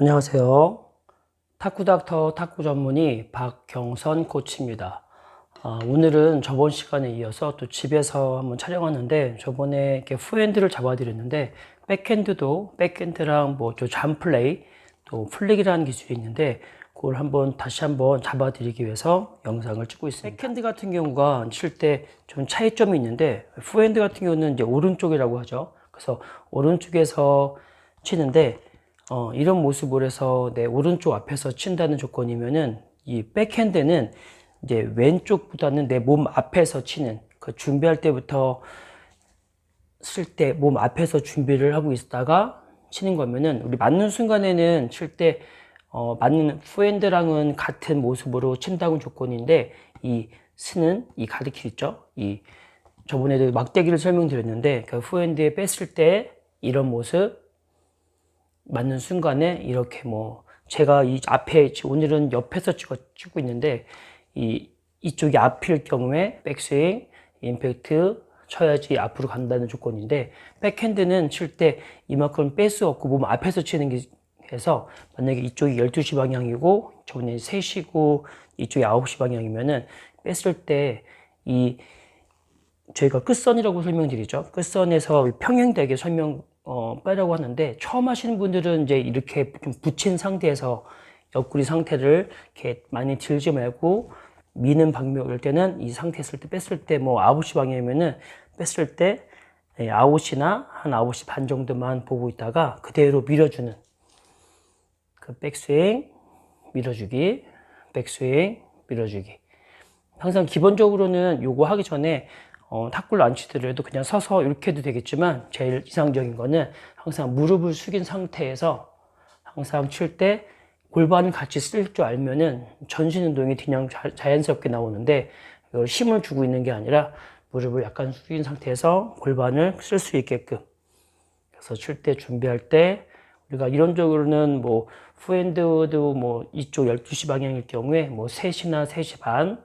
안녕하세요. 탁구닥터 탁구 전문의 박경선 코치입니다. 오늘은 저번 시간에 이어서 또 집에서 한번 촬영하는데, 저번에 이렇게 후핸드를 잡아드렸는데 백핸드도 백핸드랑 뭐저 잠플레이 또 플릭이라는 기술이 있는데, 그걸 다시 한번 잡아드리기 위해서 영상을 찍고 있습니다. 백핸드 같은 경우가 칠 때 좀 차이점이 있는데, 후핸드 같은 경우는 이제 오른쪽이라고 하죠. 그래서 오른쪽에서 치는데, 이런 모습을 해서 내 오른쪽 앞에서 친다는 조건이면은, 이 백핸드는 이제 왼쪽보다는 내 몸 앞에서 치는, 그 준비할 때부터 쓸 때 몸 앞에서 준비를 하고 있다가 치는 거면은, 우리 맞는 순간에는 칠 때 맞는 후핸드랑은 같은 모습으로 친다는 조건인데, 이 스는 이 가리키 있죠? 이 저번에도 막대기를 설명드렸는데, 그 후핸드에 뺐을 때 이런 모습, 맞는 순간에 이렇게 제가 이 앞에 오늘은 옆에서 찍고 있는데, 이쪽이 앞일 경우에 백스윙 임팩트 쳐야지 앞으로 간다는 조건인데, 백핸드는 칠 때 이만큼 뺄 수 없고 몸 앞에서 치는 게 해서, 만약에 이쪽이 12시 방향이고 저번에 3시고 이쪽이 9시 방향이면은 뺐을 때 저희가 끝선이라고 설명드리죠. 끝선에서 평행되게 빼라고 하는데, 처음 하시는 분들은 이제 이렇게 좀 붙인 상태에서 옆구리 상태를 이렇게 많이 들지 말고, 미는 방법일 때는 이 상태 있을 때 뺐을 때 9시 방향이면은 뺐을 때 9시나 한 9시 반 정도만 보고 있다가 그대로 밀어주는, 그 백스윙 밀어주기, 백스윙 밀어주기. 항상 기본적으로는 요거 하기 전에 탁구를 안 치더라도 그냥 서서 이렇게 해도 되겠지만, 제일 이상적인 거는 항상 무릎을 숙인 상태에서 항상 칠 때 골반을 같이 쓸 줄 알면은 전신 운동이 그냥 자연스럽게 나오는데, 이걸 힘을 주고 있는 게 아니라 무릎을 약간 숙인 상태에서 골반을 쓸 수 있게끔. 그래서 칠 때 준비할 때 우리가 이론적으로는 후핸드도 이쪽 12시 방향일 경우에 3시나 3시 반,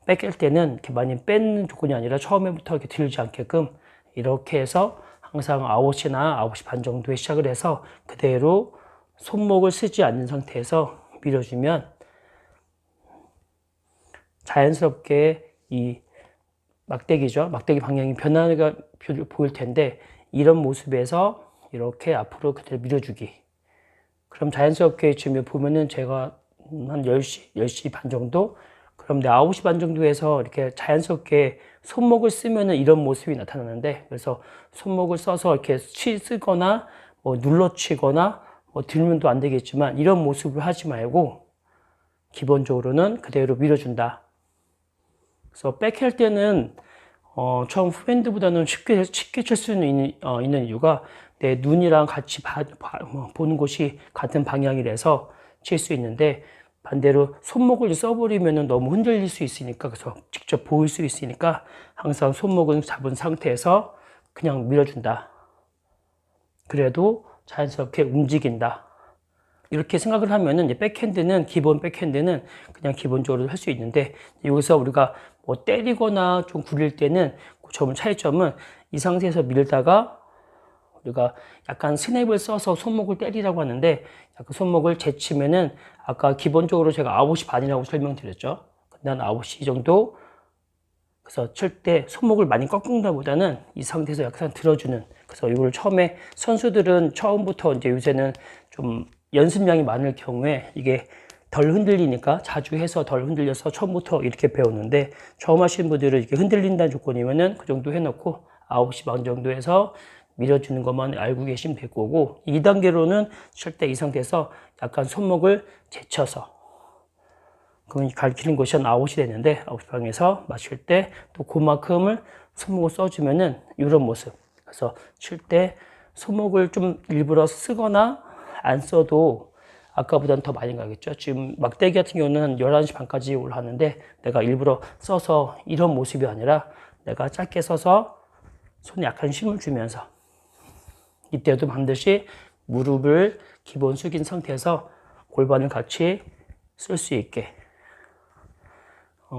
뺏길 때는 이렇게 많이 뺏는 조건이 아니라 처음에부터 이렇게 들지 않게끔 이렇게 해서 항상 9시나 9시 반 정도에 시작을 해서 그대로 손목을 쓰지 않는 상태에서 밀어주면 자연스럽게 이 막대기죠. 막대기 방향이 변화가 보일 텐데, 이런 모습에서 이렇게 앞으로 그대로 밀어주기. 그럼 자연스럽게 지금 보면은 제가 한 10시 반 정도? 그럼 내 9시 반 정도에서 이렇게 자연스럽게 손목을 쓰면은 이런 모습이 나타나는데, 그래서 손목을 써서 이렇게 쓰거나 눌러치거나 들면 또 안 되겠지만, 이런 모습을 하지 말고 기본적으로는 그대로 밀어준다. 그래서 백할 때는 처음 후핸드보다는 쉽게 칠 수 있는 이유가, 내 눈이랑 같이 보는 곳이 같은 방향이라서 칠 수 있는데, 반대로 손목을 써버리면 너무 흔들릴 수 있으니까, 그래서 직접 보일 수 있으니까 항상 손목은 잡은 상태에서 그냥 밀어준다. 그래도 자연스럽게 움직인다. 이렇게 생각을 하면은 이제 기본 백핸드는 그냥 기본적으로 할 수 있는데, 여기서 우리가 때리거나 좀 굴릴 때는 차이점은, 이 상태에서 밀다가 우리가 약간 스냅을 써서 손목을 때리라고 하는데, 약간 손목을 제치면은, 아까 기본적으로 제가 9시 반이라고 설명드렸죠. 근데 한 9시 정도, 그래서 칠 때 손목을 많이 꺾는다보다는 이 상태에서 약간 들어주는. 그래서 이걸 처음에 선수들은 처음부터 이제 요새는 좀 연습량이 많을 경우에 이게 덜 흔들리니까 자주 해서 덜 흔들려서 처음부터 이렇게 배우는데, 처음 하시는 분들은 이렇게 흔들린다는 조건이면은 그 정도 해놓고 9시 반 정도에서 밀어주는 것만 알고 계시면 될 거고, 2단계로는 칠 때 이 상태에서 약간 손목을 제쳐서, 그건 가르치는 곳이 한 9시 됐는데 9시 방에서 마칠 때 또 그만큼을 손목을 써주면은 이런 모습. 그래서 칠 때 손목을 좀 일부러 쓰거나 안 써도 아까보다는 더 많이 가겠죠. 지금 막대기 같은 경우는 11시 반까지 하는데, 내가 일부러 써서 이런 모습이 아니라 내가 짧게 써서 손에 약간 힘을 주면서, 이때도 반드시 무릎을 기본 숙인 상태에서 골반을 같이 쓸 수 있게.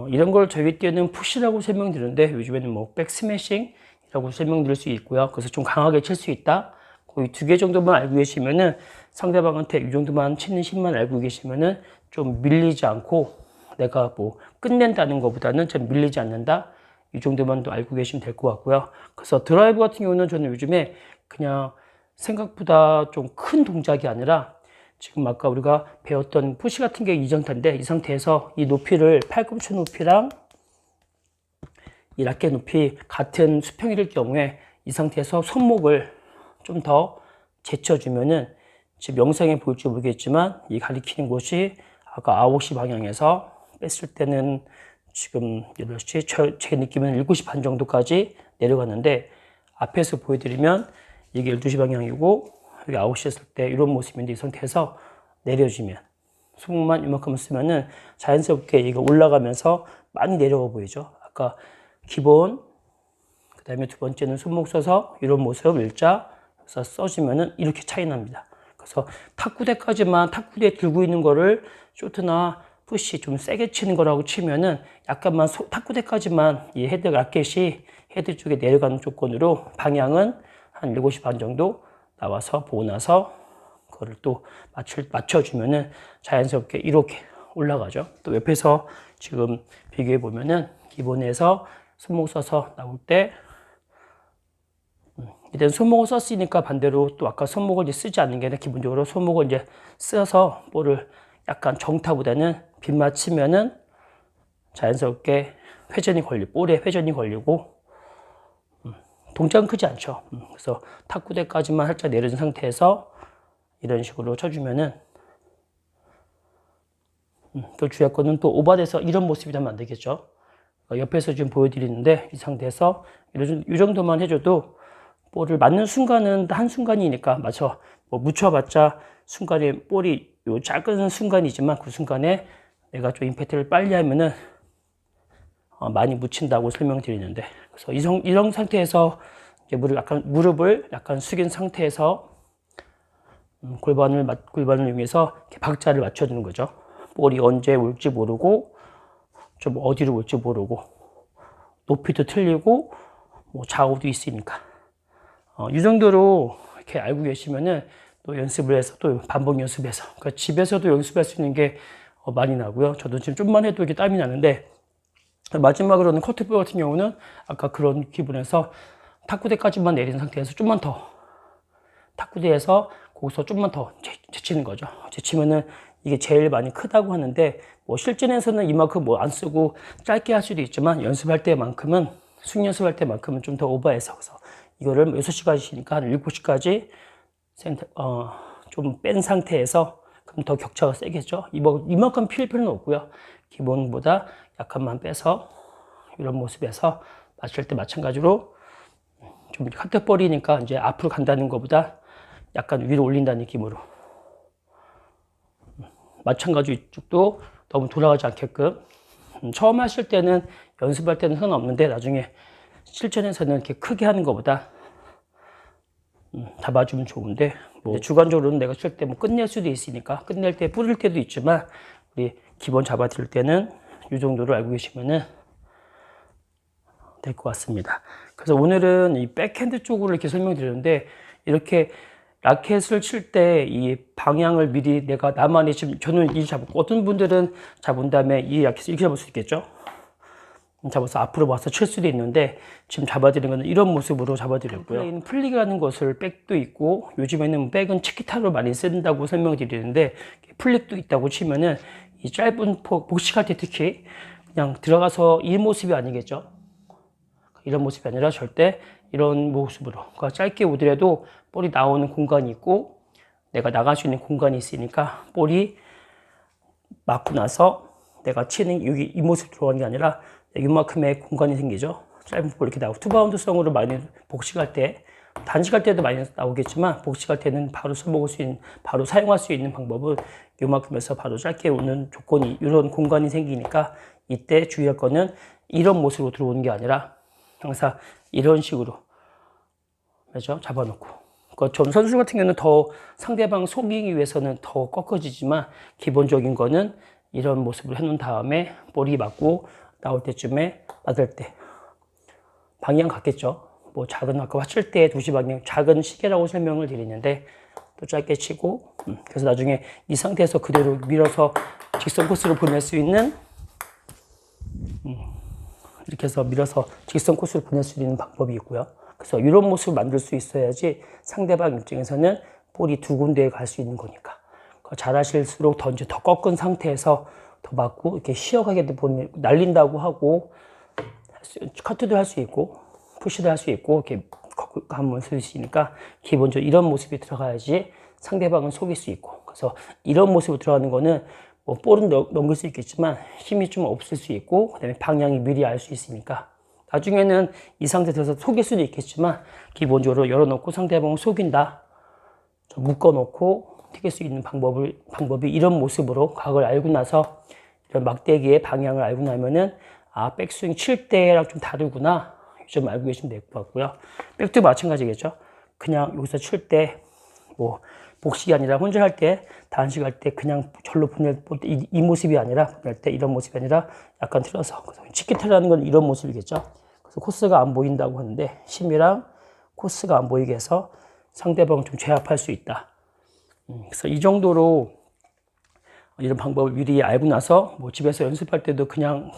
이런 걸 저희 때는 푸시라고 설명드리는데, 요즘에는 백스매싱이라고 설명드릴 수 있고요. 그래서 좀 강하게 칠 수 있다. 거의 2개 정도만 알고 계시면은 상대방한테 이 정도만 치는 힘만 알고 계시면은 좀 밀리지 않고 내가 뭐 끝낸다는 것보다는 좀 밀리지 않는다. 이 정도만 또 알고 계시면 될 것 같고요. 그래서 드라이브 같은 경우는 저는 요즘에 그냥 생각보다 좀 큰 동작이 아니라 지금 아까 우리가 배웠던 푸시 같은 게 이 상태인데 이 상태에서 이 높이를 팔꿈치 높이랑 이 라켓 높이 같은 수평일 경우에 이 상태에서 손목을 좀 더 제쳐주면은 지금 영상에 보일지 모르겠지만 이 가리키는 곳이 아까 9시 방향에서 뺐을 때는 지금 8시, 제 느낌은 7시 반 정도까지 내려갔는데 앞에서 보여드리면 이게 12시 방향이고 여기 9시 했을 때 이런 모습인데 이 상태에서 내려주면 손목만 이만큼 쓰면은 자연스럽게 이거 올라가면서 많이 내려가 보이죠. 아까 기본, 그 다음에 두 번째는 손목 써서 이런 모습 일자 써주면은 이렇게 차이 납니다. 그래서 탁구대까지만 탁구대 들고 있는 거를 쇼트나 푸시 좀 세게 치는 거라고 치면은 약간만 탁구대까지만 이 헤드 라켓이 헤드 쪽에 내려가는 조건으로 방향은 한 7시 반 정도 나와서 보고 나서 그거를 또 맞춰주면은 자연스럽게 이렇게 올라가죠. 또 옆에서 지금 비교해 보면은 기본에서 손목 써서 나올 때 일단 손목을 썼으니까 반대로 또 아까 손목을 이제 쓰지 않는 게 아니라 기본적으로 손목을 이제 써서 볼을 약간 정타보다는 빗맞추면은 자연스럽게 볼에 회전이 걸리고 동작은 크지 않죠. 그래서 탁구대까지만 살짝 내려준 상태에서 이런 식으로 쳐주면은 또 주의할 거는 또 오버돼서 이런 모습이 되면 안 되겠죠. 옆에서 지금 보여드리는데 이 상태에서 이 정도만 해줘도 볼을 맞는 순간은 한순간이니까 뭐 묻혀봤자 순간에 볼이 요 작은 순간이지만 그 순간에 내가 좀 임팩트를 빨리 하면은 많이 묻힌다고 설명드리는데 그래서 이런 상태에서 이제 무릎을 약간 숙인 상태에서 골반을 이용해서 이렇게 박자를 맞춰주는 거죠. 볼이 언제 올지 모르고 좀 어디로 올지 모르고 높이도 틀리고 뭐 좌우도 있으니까 이 정도로 이렇게 알고 계시면은 또 연습을 해서 또 반복 연습해서 그러니까 집에서도 연습할 수 있는 게 많이 나고요. 저도 지금 좀만 해도 이렇게 땀이 나는데 마지막으로는 커트볼 같은 경우는 아까 그런 기분에서 탁구대까지만 내린 상태에서 좀만 더 탁구대에서 거기서 좀만 더 제치는 거죠. 제치면은 이게 제일 많이 크다고 하는데 뭐 실전에서는 이만큼 뭐 안 쓰고 짧게 할 수도 있지만 연습할 때만큼은 숙연습할 때만큼은 좀 더 오버해서 그래서 이거를 6시까지니까 한 7시까지 좀 뺀 상태에서 그럼 더 격차가 세겠죠. 이만큼 필 필요는 없고요. 기본보다 약간만 빼서 이런 모습에서 맞출 때 마찬가지로 좀 카트볼이니까 이제 앞으로 간다는 것보다 약간 위로 올린다는 느낌으로 마찬가지로 이쪽도 너무 돌아가지 않게끔 처음 하실 때는 연습할 때는 상관없는데 나중에 실전에서는 이렇게 크게 하는 것보다 잡아주면 좋은데 뭐 주관적으로는 내가 칠 때 뭐 끝낼 수도 있으니까 끝낼 때 뿌릴 때도 있지만 우리 기본 잡아드릴 때는 이 정도로 알고 계시면은 될 것 같습니다. 그래서 오늘은 이 백핸드 쪽으로 이렇게 설명드렸는데 이렇게 라켓을 칠 때 이 방향을 미리 나만이 지금 저는 이 잡고 어떤 분들은 잡은 다음에 이 라켓을 이렇게 잡을 수 있겠죠. 잡아서 앞으로 와서 칠 수도 있는데 지금 잡아드리는 거는 이런 모습으로 잡아드렸고요. 플릭이라는 것을 백도 있고 요즘에는 백은 치키타로 많이 쓴다고 설명드리는데 플릭도 있다고 치면은 이 짧은 복식할 때 특히 그냥 들어가서 이 모습이 아니겠죠. 이런 모습이 아니라 절대 이런 모습으로 그러니까 짧게 오더라도 볼이 나오는 공간이 있고 내가 나갈 수 있는 공간이 있으니까 볼이 맞고 나서 내가 치는 여기 이 모습 들어가는 게 아니라 이만큼의 공간이 생기죠. 짧은 볼 이렇게 나오고 투바운드성으로 많이 복식할 때 단식할 때도 많이 나오겠지만 복식할 때는 바로 써먹을 수 있는 바로 사용할 수 있는 방법은 이만큼에서 바로 짧게 오는 조건이 이런 공간이 생기니까 이때 주의할 거는 이런 모습으로 들어오는 게 아니라 항상 이런 식으로 그렇죠? 잡아놓고 그러니까 전 선수 같은 경우는 더 상대방 속이기 위해서는 더 꺾어지지만 기본적인 거는 이런 모습으로 해놓은 다음에 볼이 맞고 나올 때쯤에 맞을 때 방향 같겠죠. 뭐 작은 아까 칠 때 2시 방향 작은 시계라고 설명을 드리는데 또 짧게 치고 그래서 나중에 이 상태에서 그대로 밀어서 직선 코스로 보낼 수 있는 이렇게 해서 밀어서 직선 코스로 보낼 수 있는 방법이 있고요. 그래서 이런 모습을 만들 수 있어야지 상대방 입장에서는 볼이 두 군데에 갈 수 있는 거니까. 잘하실수록 더 이제 더 꺾은 상태에서 더 맞고 이렇게 시어가게 날린다고 하고 커트도 할 수 있고 푸시도 할 수 있고 이렇게 한번 쓸 수 있으니까 기본적으로 이런 모습이 들어가야지 상대방을 속일 수 있고. 그래서 이런 모습으로 들어가는 거는 뭐 볼은 넘길 수 있겠지만 힘이 좀 없을 수 있고 그다음에 방향이 미리 알 수 있으니까 나중에는 이 상태 들어서 속일 수도 있겠지만 기본적으로 열어놓고 상대방을 속인다. 좀 묶어놓고 튀길 수 있는 방법이 이런 모습으로 각을 알고 나서 이런 막대기의 방향을 알고 나면은 아, 백스윙 칠 때랑 좀 다르구나. 좀 알고 계시면 될 것 같고요. 백도 마찬가지겠죠. 그냥 여기서 칠 때 뭐 복식이 아니라 혼자 할 때, 단식할 때 그냥 절로 보낼 때 이 모습이 아니라 보낼 때 이런 모습이 아니라 약간 틀어서 치키테라는 건 이런 모습이겠죠. 그래서 코스가 안 보인다고 하는데 심이랑 코스가 안 보이게 해서 상대방을 좀 제압할 수 있다. 그래서 이 정도로 이런 방법을 미리 알고 나서 뭐 집에서 연습할 때도 그냥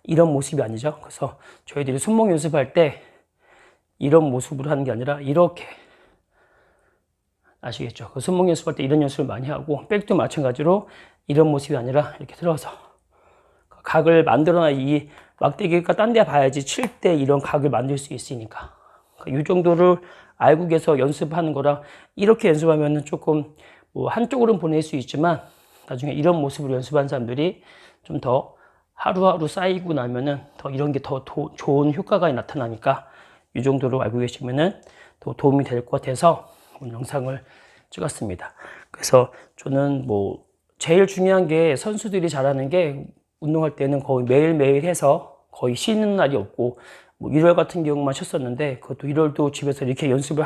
이런 모습이 아니죠. 그래서 저희들이 손목 연습할 때 이런 모습으로 하는 게 아니라 이렇게 아시겠죠? 그 손목 연습할 때 이런 연습을 많이 하고 백도 마찬가지로 이런 모습이 아니라 이렇게 들어서 각을 만들어놔. 이 막대기가 딴 데 봐야지 칠 때 이런 각을 만들 수 있으니까 이 정도를 알고 계서 연습하는 거랑 이렇게 연습하면은 조금 뭐 한쪽으로는 보낼 수 있지만 나중에 이런 모습으로 연습한 사람들이 좀 더 하루하루 쌓이고 나면은 더 이런 게 더 좋은 효과가 나타나니까 이 정도로 알고 계시면은 더 도움이 될 것 같아서 오늘 영상을 찍었습니다. 그래서 저는 뭐 제일 중요한 게 선수들이 잘하는 게 운동할 때는 거의 매일매일 해서 거의 쉬는 날이 없고 뭐 1월 같은 경우만 쉬었었는데 그것도 1월도 집에서 이렇게 연습을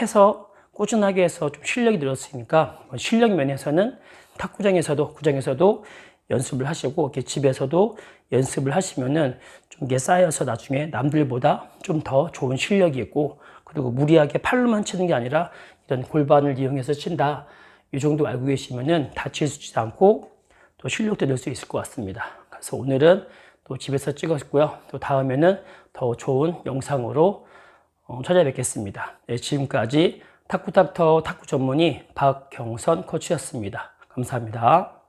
해서 꾸준하게 해서 좀 실력이 늘었으니까 실력 면에서는 탁구장에서도 구장에서도 연습을 하시고 이렇게 집에서도 연습을 하시면은 좀 이게 쌓여서 나중에 남들보다 좀 더 좋은 실력이 있고 그리고 무리하게 팔로만 치는 게 아니라 이런 골반을 이용해서 친다. 이 정도 알고 계시면은 다치지 않고 또 실력도 낼 수 있을 것 같습니다. 그래서 오늘은 또 집에서 찍었고요. 또 다음에는 더 좋은 영상으로 찾아뵙겠습니다. 네, 지금까지 탁구닥터 탁구 전문의 박경선 코치였습니다. 감사합니다.